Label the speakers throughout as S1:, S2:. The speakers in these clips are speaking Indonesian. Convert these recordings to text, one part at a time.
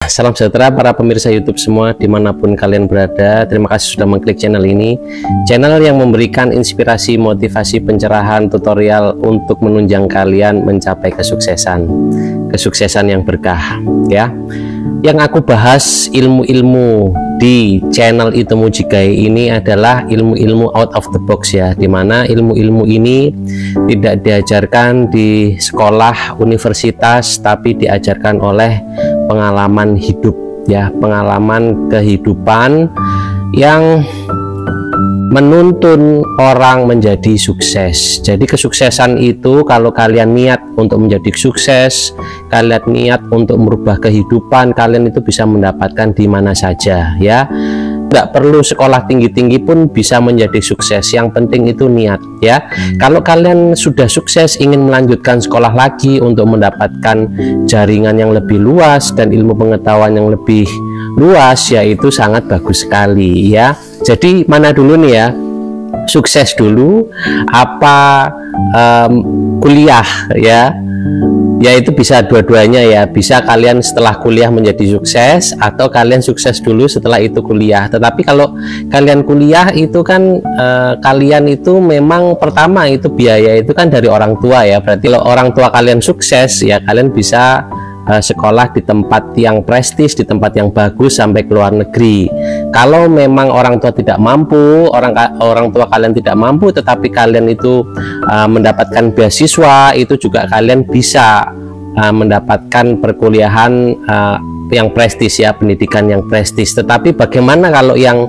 S1: Salam sejahtera para pemirsa YouTube semua dimanapun kalian berada. Terima kasih sudah mengklik channel ini, channel yang memberikan inspirasi, motivasi, pencerahan, tutorial untuk menunjang kalian mencapai kesuksesan yang berkah ya. Yang aku bahas ilmu-ilmu di channel Itu Mujigai ini adalah ilmu-ilmu out of the box ya, dimana ilmu-ilmu ini tidak diajarkan di sekolah universitas tapi diajarkan oleh pengalaman hidup ya, pengalaman kehidupan yang menuntun orang menjadi sukses. Jadi kesuksesan itu kalau kalian niat untuk menjadi sukses, kalian niat untuk merubah kehidupan, kalian itu bisa mendapatkan di mana saja ya. Nggak perlu sekolah tinggi-tinggi pun bisa menjadi sukses, yang penting itu niat ya. Kalau kalian sudah sukses ingin melanjutkan sekolah lagi untuk mendapatkan jaringan yang lebih luas dan ilmu pengetahuan yang lebih luas, ya itu sangat bagus sekali ya. Jadi mana dulu nih ya, sukses dulu apa kuliah ya? Ya itu bisa dua-duanya ya, bisa kalian setelah kuliah menjadi sukses atau kalian sukses dulu setelah itu kuliah. Tetapi kalau kalian kuliah itu kan kalian itu memang pertama itu biaya itu kan dari orang tua ya. Berarti kalau orang tua kalian sukses ya kalian bisa sekolah di tempat yang prestis, di tempat yang bagus sampai ke luar negeri. Kalau memang orang tua tidak mampu, orang tua kalian tidak mampu tetapi kalian itu mendapatkan beasiswa, itu juga kalian bisa mendapatkan perkuliahan yang prestis ya, pendidikan yang prestis. Tetapi bagaimana kalau yang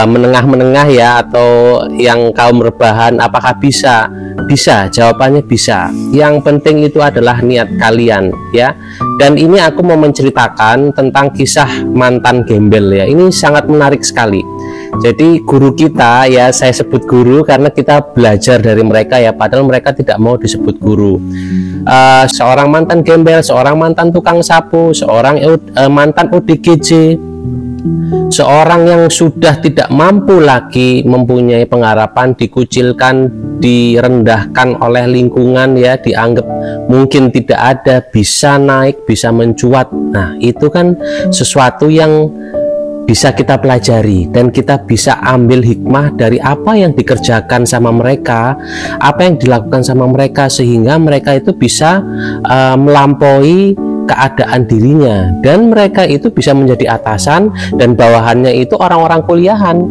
S1: menengah-menengah ya, atau yang kaum rebahan, apakah bisa? Bisa, jawabannya bisa. Yang penting itu adalah niat kalian ya. Dan ini aku mau menceritakan tentang kisah mantan gembel ya. Ini sangat menarik sekali. Jadi guru kita ya, saya sebut guru karena kita belajar dari mereka ya, padahal mereka tidak mau disebut guru. Seorang mantan gembel, seorang mantan tukang sapu, seorang mantan ODGJ, seorang yang sudah tidak mampu lagi mempunyai pengharapan, dikucilkan, direndahkan oleh lingkungan ya, dianggap mungkin tidak ada, bisa naik, bisa mencuat. Nah itu kan sesuatu yang bisa kita pelajari dan kita bisa ambil hikmah dari apa yang dikerjakan sama mereka, apa yang dilakukan sama mereka, sehingga mereka itu bisa melampaui keadaan dirinya dan mereka itu bisa menjadi atasan dan bawahannya itu orang-orang kuliahan,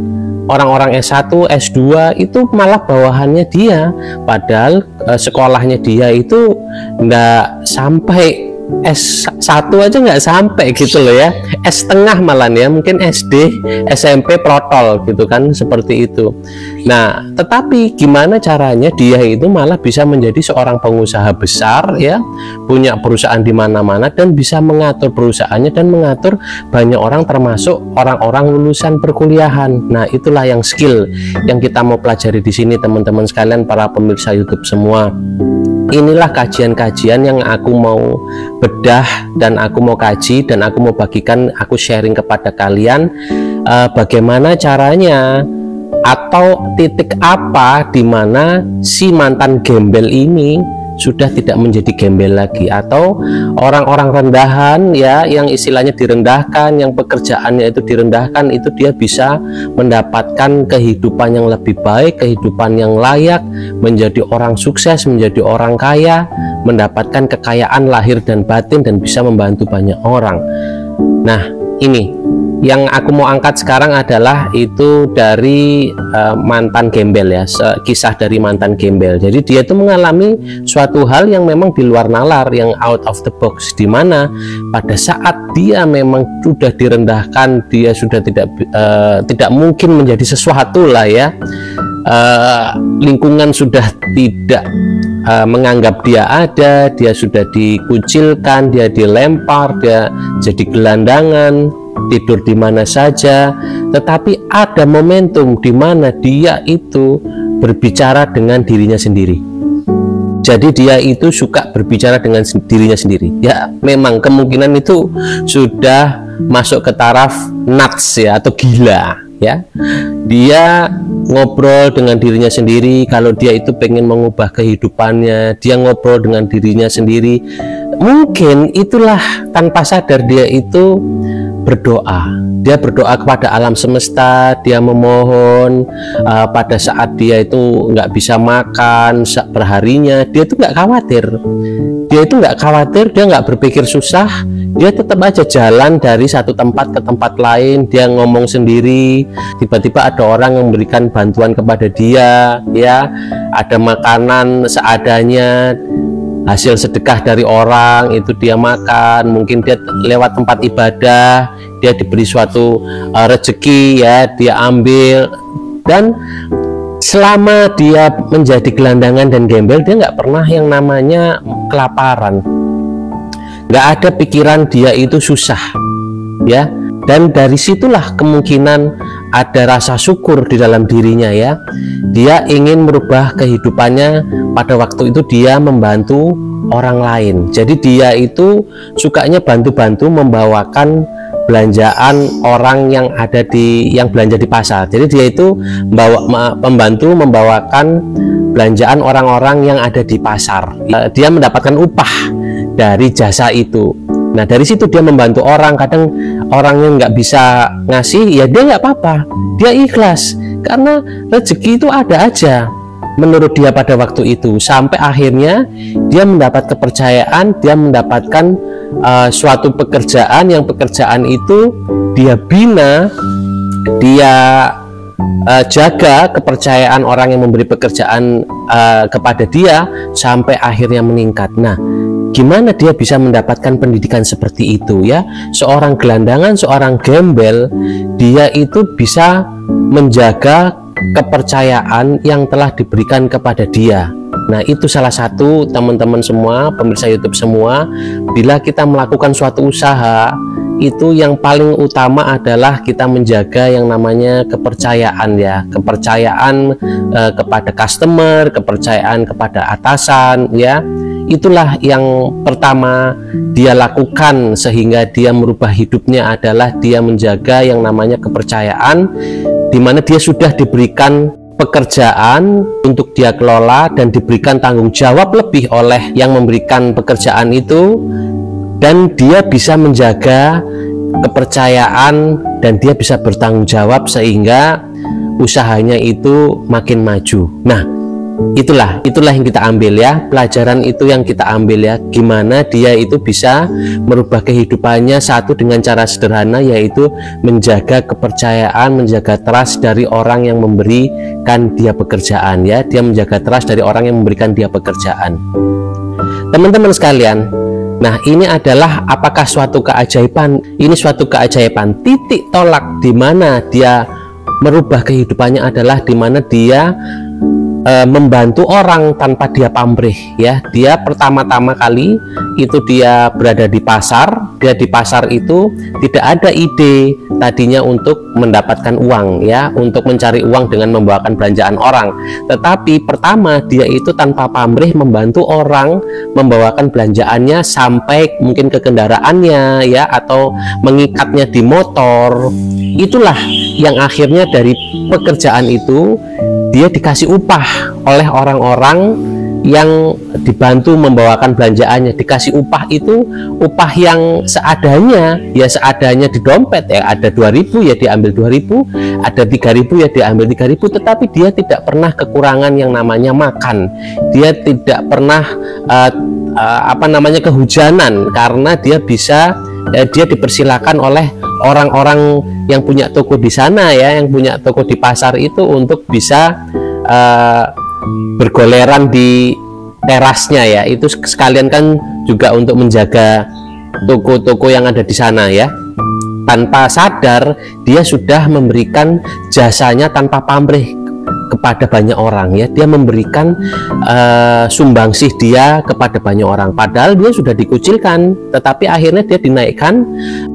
S1: orang-orang S1, S2 itu malah bawahannya dia, padahal sekolahnya dia itu enggak sampai S1 aja nggak sampai gitu loh ya, S setengah malah ya, mungkin SD, SMP protol gitu kan, seperti itu. Nah tetapi gimana caranya dia itu malah bisa menjadi seorang pengusaha besar ya, punya perusahaan di mana-mana dan bisa mengatur perusahaannya dan mengatur banyak orang termasuk orang-orang lulusan perkuliahan. Nah itulah yang skill yang kita mau pelajari di sini teman-teman sekalian, para pemirsa YouTube semua. Inilah kajian-kajian yang aku mau bedah dan aku mau kaji dan aku mau bagikan, aku sharing kepada kalian bagaimana caranya atau titik apa di mana si mantan gembel ini sudah tidak menjadi gembel lagi, atau orang-orang rendahan ya, yang istilahnya direndahkan, yang pekerjaannya itu direndahkan, itu dia bisa mendapatkan kehidupan yang lebih baik, kehidupan yang layak, menjadi orang sukses, menjadi orang kaya, mendapatkan kekayaan lahir dan batin dan bisa membantu banyak orang. Nah ini yang aku mau angkat sekarang adalah itu dari mantan gembel ya, kisah dari mantan gembel. Jadi dia itu mengalami suatu hal yang memang di luar nalar, yang out of the box, dimana pada saat dia memang sudah direndahkan, dia sudah tidak mungkin menjadi sesuatu lah ya, lingkungan sudah tidak menganggap dia ada, dia sudah dikucilkan, dia dilempar, dia jadi gelandangan, tidur di mana saja. Tetapi ada momentum di mana dia itu berbicara dengan dirinya sendiri. Jadi dia itu suka berbicara dengan dirinya sendiri ya, memang kemungkinan itu sudah masuk ke taraf nuts ya, atau gila ya. Dia ngobrol dengan dirinya sendiri. Kalau dia itu pengen mengubah kehidupannya, dia ngobrol dengan dirinya sendiri, mungkin itulah tanpa sadar dia itu berdoa. Dia berdoa kepada alam semesta, dia memohon pada saat dia itu nggak bisa makan perharinya, dia itu nggak khawatir. Dia itu nggak khawatir, dia nggak berpikir susah, dia tetap aja jalan dari satu tempat ke tempat lain, dia ngomong sendiri. Tiba-tiba ada orang yang memberikan bantuan kepada dia, ya, ada makanan seadanya, hasil sedekah dari orang itu dia makan. Mungkin dia lewat tempat ibadah, dia diberi suatu rezeki, ya, dia ambil. Dan selama dia menjadi gelandangan dan gembel, dia nggak pernah yang namanya kelaparan, nggak ada pikiran dia itu susah, ya. Dan dari situlah kemungkinan ada rasa syukur di dalam dirinya, ya. Dia ingin merubah kehidupannya. Pada waktu itu dia membantu orang lain. Jadi dia itu sukanya bantu-bantu membawakan belanjaan orang yang ada yang belanja di pasar. Jadi dia itu membantu membawakan belanjaan orang-orang yang ada di pasar. Dia mendapatkan upah dari jasa itu. Nah, dari situ dia membantu orang. Kadang orang yang nggak bisa ngasih, ya dia nggak apa-apa, dia ikhlas, karena rezeki itu ada aja menurut dia pada waktu itu. Sampai akhirnya dia mendapat kepercayaan, dia mendapatkan suatu pekerjaan, yang pekerjaan itu dia bina, dia jaga kepercayaan orang yang memberi pekerjaan kepada dia sampai akhirnya meningkat. Nah, gimana dia bisa mendapatkan pendidikan seperti itu, ya? Seorang gelandangan, seorang gembel, dia itu bisa menjaga kepercayaan yang telah diberikan kepada dia. Nah, itu salah satu, teman-teman semua, pemirsa YouTube semua, bila kita melakukan suatu usaha, itu yang paling utama adalah kita menjaga yang namanya kepercayaan, ya. Kepercayaan kepada customer, kepercayaan kepada atasan, ya. Itulah yang pertama dia lakukan sehingga dia merubah hidupnya, adalah dia menjaga yang namanya kepercayaan, di mana dia sudah diberikan pekerjaan untuk dia kelola dan diberikan tanggung jawab lebih oleh yang memberikan pekerjaan itu, dan dia bisa menjaga kepercayaan dan dia bisa bertanggung jawab sehingga usahanya itu makin maju. Nah, itulah yang kita ambil, ya, pelajaran itu yang kita ambil, ya, gimana dia itu bisa merubah kehidupannya satu dengan cara sederhana, yaitu menjaga kepercayaan, menjaga trust dari orang yang memberikan dia pekerjaan, ya. Dia menjaga trust dari orang yang memberikan dia pekerjaan. Teman-teman sekalian, nah, ini adalah apakah suatu keajaiban? Ini suatu keajaiban. Titik tolak di mana dia merubah kehidupannya adalah di mana dia membantu orang tanpa dia pamrih, ya. Dia pertama-tama kali itu dia berada di pasar. Dia di pasar itu tidak ada ide tadinya untuk mendapatkan uang, ya, untuk mencari uang dengan membawakan belanjaan orang. Tetapi pertama dia itu tanpa pamrih membantu orang membawakan belanjaannya sampai mungkin ke kendaraannya, ya, atau mengikatnya di motor. Itulah yang akhirnya dari pekerjaan itu dia dikasih upah oleh orang-orang yang dibantu membawakan belanjaannya. Dikasih upah itu upah yang seadanya, ya, seadanya di dompet, ya. Ada 2.000 ya diambil 2.000, ada 3.000 ya diambil 3.000, tetapi dia tidak pernah kekurangan yang namanya makan. Dia tidak pernah kehujanan, karena dia bisa dia dipersilakan oleh orang-orang yang punya toko di sana, ya, yang punya toko di pasar itu untuk bisa bergoleran di terasnya, ya. Itu sekalian kan juga untuk menjaga toko-toko yang ada di sana, ya. Tanpa sadar dia sudah memberikan jasanya tanpa pamrih kepada banyak orang, ya. Dia memberikan sumbangsih dia kepada banyak orang, padahal dia sudah dikucilkan, tetapi akhirnya dia dinaikkan.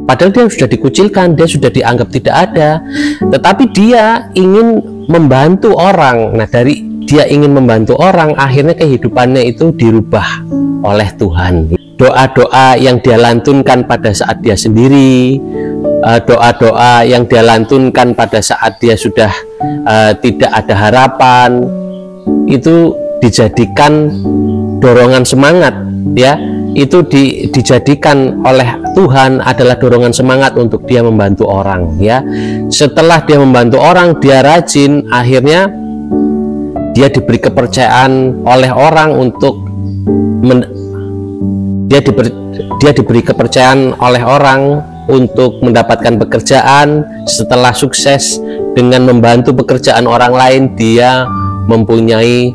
S1: Padahal dia sudah dikucilkan, dia sudah dianggap tidak ada, tetapi dia ingin membantu orang. Nah, dari dia ingin membantu orang, akhirnya kehidupannya itu dirubah oleh Tuhan. Doa-doa yang dia lantunkan pada saat dia sendiri, doa-doa yang dia lantunkan pada saat dia sudah tidak ada harapan, itu dijadikan dorongan semangat, ya. itu dijadikan oleh Tuhan adalah dorongan semangat untuk dia membantu orang, ya. Setelah dia membantu orang, dia rajin, akhirnya dia diberi kepercayaan oleh orang untuk dia diberi kepercayaan oleh orang untuk mendapatkan pekerjaan. Setelah sukses dengan membantu pekerjaan orang lain, dia mempunyai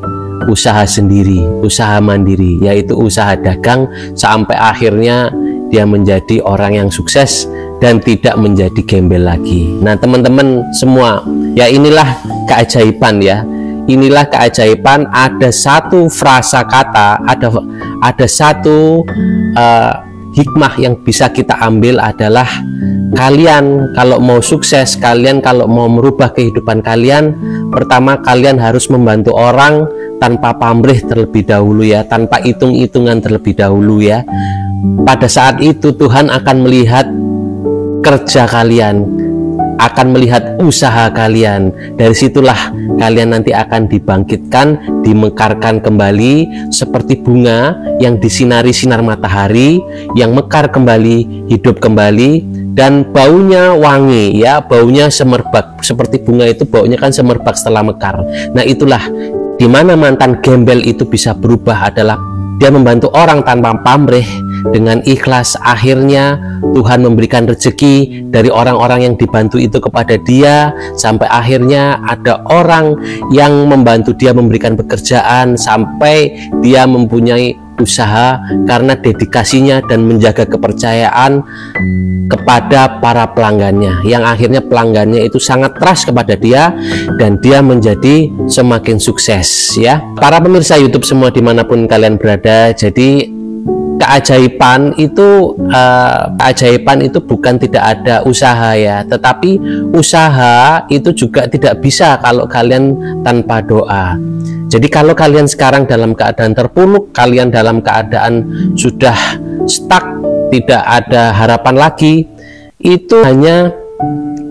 S1: usaha sendiri, usaha mandiri, yaitu usaha dagang, sampai akhirnya dia menjadi orang yang sukses dan tidak menjadi gembel lagi. Nah, teman-teman semua, ya inilah keajaiban, ya. Inilah keajaiban. Ada satu frasa kata, ada satu hikmah yang bisa kita ambil adalah, kalian kalau mau sukses, kalian kalau mau merubah kehidupan kalian, pertama kalian harus membantu orang tanpa pamrih terlebih dahulu, ya, tanpa hitung-hitungan terlebih dahulu, ya. Pada saat itu Tuhan akan melihat kerja kalian, akan melihat usaha kalian. Dari situlah kalian nanti akan dibangkitkan, dimekarkan kembali seperti bunga yang disinari sinar matahari, yang mekar kembali, hidup kembali, dan baunya wangi, ya, baunya semerbak. Seperti bunga itu baunya kan semerbak setelah mekar. Nah, itulah di mana mantan gembel itu bisa berubah, adalah dia membantu orang tanpa pamrih, dengan ikhlas. Akhirnya Tuhan memberikan rezeki dari orang-orang yang dibantu itu kepada dia, sampai akhirnya ada orang yang membantu dia memberikan pekerjaan, sampai dia mempunyai usaha karena dedikasinya dan menjaga kepercayaan kepada para pelanggannya, yang akhirnya pelanggannya itu sangat trust kepada dia dan dia menjadi semakin sukses, ya. Para pemirsa YouTube semua dimanapun kalian berada, jadi keajaiban itu bukan tidak ada usaha, ya, tetapi usaha itu juga tidak bisa kalau kalian tanpa doa. Jadi kalau kalian sekarang dalam keadaan terpuruk, kalian dalam keadaan sudah stuck, tidak ada harapan lagi, itu hanya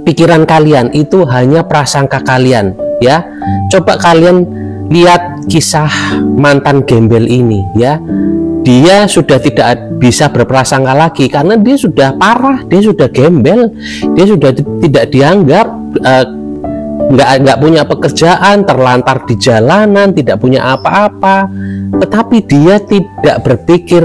S1: pikiran kalian, itu hanya prasangka kalian, ya. Coba kalian lihat kisah mantan gembel ini, ya. Dia sudah tidak bisa berprasangka lagi karena dia sudah parah, dia sudah gembel, dia sudah tidak dianggap, nggak punya pekerjaan, terlantar di jalanan, tidak punya apa-apa. Tetapi dia tidak berpikir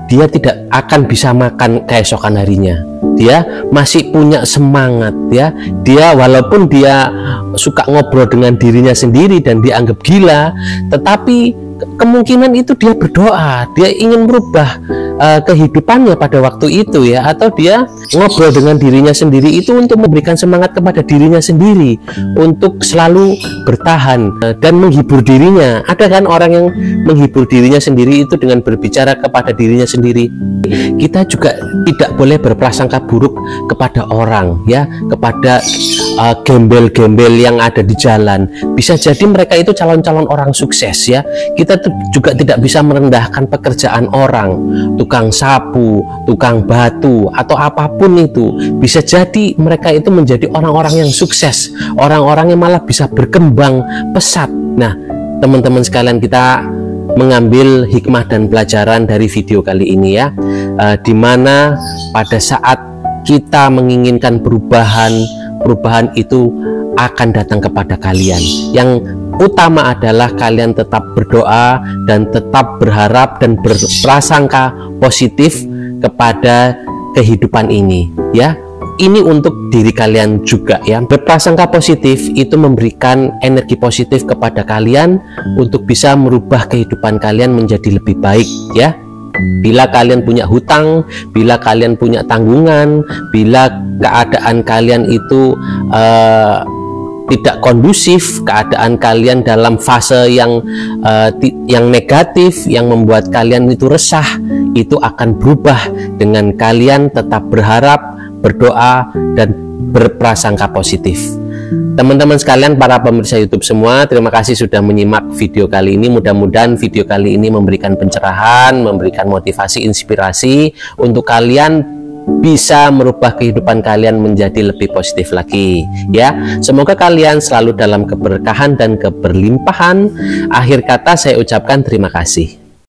S1: dia tidak akan bisa makan keesokan harinya. Dia masih punya semangat, ya. Dia walaupun dia suka ngobrol dengan dirinya sendiri dan dianggap gila, tetapi kemungkinan itu dia berdoa, dia ingin merubah kehidupannya pada waktu itu, ya, atau dia ngobrol dengan dirinya sendiri itu untuk memberikan semangat kepada dirinya sendiri untuk selalu bertahan dan menghibur dirinya. Ada kan orang yang menghibur dirinya sendiri itu dengan berbicara kepada dirinya sendiri. Kita juga tidak boleh berprasangka buruk kepada orang, ya, kepada gembel-gembel yang ada di jalan. Bisa jadi mereka itu calon-calon orang sukses, ya. Kita juga tidak bisa merendahkan pekerjaan orang, tukang sapu, tukang batu, atau apapun itu. Bisa jadi mereka itu menjadi orang-orang yang sukses, orang-orang yang malah bisa berkembang pesat. Nah, teman-teman sekalian, kita mengambil hikmah dan pelajaran dari video kali ini, ya, dimana pada saat kita menginginkan perubahan itu akan datang kepada kalian. Yang utama adalah kalian tetap berdoa dan tetap berharap dan berprasangka positif kepada kehidupan ini, ya. Ini untuk diri kalian juga, ya. Berprasangka positif itu memberikan energi positif kepada kalian untuk bisa merubah kehidupan kalian menjadi lebih baik, ya. Bila kalian punya hutang, bila kalian punya tanggungan, bila keadaan kalian itu tidak kondusif, keadaan kalian dalam fase yang negatif, yang membuat kalian itu resah, itu akan berubah dengan kalian tetap berharap, berdoa, dan berprasangka positif. Teman-teman sekalian, para pemirsa YouTube semua, terima kasih sudah menyimak video kali ini. Mudah-mudahan video kali ini memberikan pencerahan, memberikan motivasi, inspirasi untuk kalian bisa merubah kehidupan kalian menjadi lebih positif lagi, ya. Semoga kalian selalu dalam keberkahan dan keberlimpahan. Akhir kata saya ucapkan terima kasih.